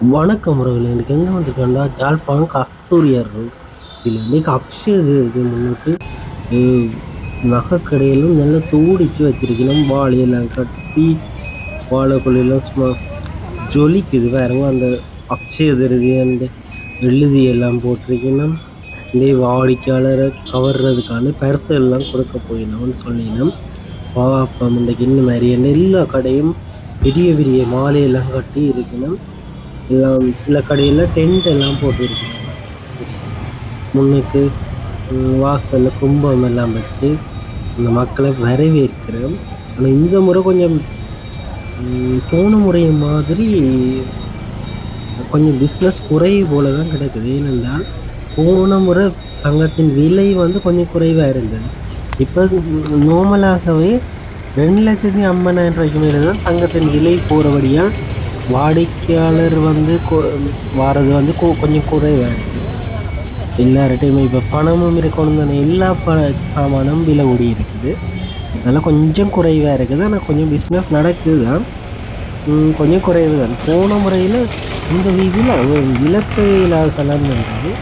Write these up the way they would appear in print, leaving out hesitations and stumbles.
வணக்கம் உறவுகளே. எனக்கு எங்கே வந்திருக்கேன்டா யாழ்ப்பாணம் கஸ்தூரியார் ரோடு. இதில் வந்து அக்ஷது இது முன்னுக்கு நகைக்கடையெல்லாம் நல்லா சூடிச்சு வச்சிருக்கணும். வாழையெல்லாம் கட்டி வாழைக்குள்ளையெல்லாம் சும்மா ஜொலிக்குது பாருங்க. அந்த அக்ஷயதிருதி அந்த எழுதியெல்லாம் போட்டிருக்கணும். இந்த வாடிக்கையாளரை கவர்றதுக்கான பரிசு எல்லாம் கொடுக்க போயினோம்னு சொல்லினோம். பாப்பம் இன்றைக்கு இந்த மாதிரி எல்லா கடையும் பெரிய பெரிய மாலையெல்லாம் கட்டி இருக்கணும். எல்லாம் சில கடையில் டென்ட் எல்லாம் போட்டிருக்கணும். முன்னுக்கு வாசலில் கும்பம் எல்லாம் வச்சு அந்த மக்களை வரவேற்கிறோம். ஆனால் இந்த முறை கொஞ்சம் போன முறை மாதிரி கொஞ்சம் பிஸ்னஸ் குறைவு போல தான் கிடக்குது. ஏனென்றால் போன முறை தங்கத்தின் விலை வந்து கொஞ்சம் குறைவாக இருந்தது. இப்போ நார்மலாகவே 2,50,000 ரூபாய்க்கு மேலே தான் தங்கத்தின் விலை போகிறபடியால் வாடிக்கையாளர் வந்து வாரது வந்து கொஞ்சம் குறைவாக இருக்குது. எல்லார்ட்டையுமே இப்போ பணமும் இருக்கணும் தானே, எல்லா சாமானும் விலை ஓடி இருக்குது. அதெல்லாம் கொஞ்சம் குறைவாக இருக்குது. ஆனால் கொஞ்சம் பிஸ்னஸ் நடக்குது தான், கொஞ்சம் குறைவு தான். போன முறையில் இந்த வீதியில் விலத்தொகையில்லாத சலம் இருந்தது.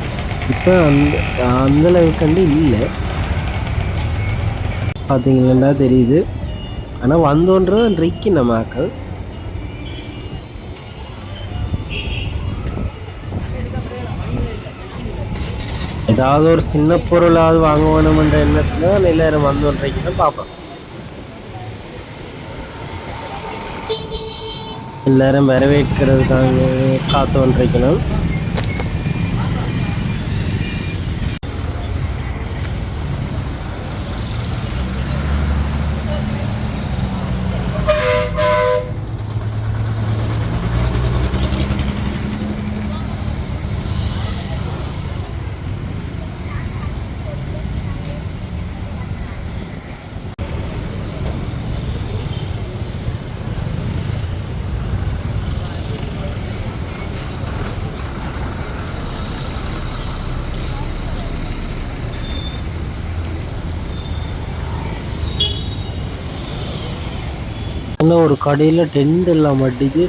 இப்போ அந்தளவுக்கு கண்டு இல்லை, பார்த்தீங்கன்னா தெரியுது. ஆனால் வந்தோன்றது இன்றைக்கு நம்ம ஆக்கள் ஏதாவது ஒரு சின்ன பொருளாவது வாங்க வேணுமென்ற எண்ணத்துல தான் எல்லாரும் வந்தோன்றைக்கு தான் பார்ப்போம். எல்லாரும் வரவேற்கிறதுக்காக காத்து ஒன்றைக்கணும். ஒரு கடையில் டென்ட் எல்லாம் மாட்டிச்சு.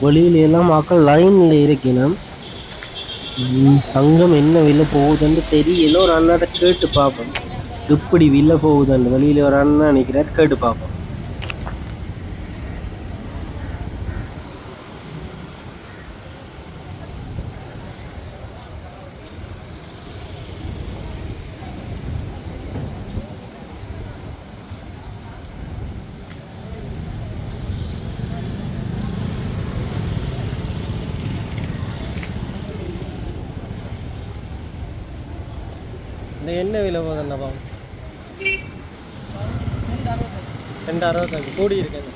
வெளியிலெல்லாம் மக்கள் லைனில் இருக்கணும். சங்கம் என்ன விலை போகுதுன்னு தெரியல. ஒரு அண்ணாட்ட கேட்டு பார்ப்போம் எப்படி விலை போகுதுன்னு. வெளியில் ஒரு அண்ணா நினைக்கிறார், கேட்டு பார்ப்போம். இந்த என்ன விலை போகுதுன்னப்பா? 2,65 கூடி இருக்கேன்.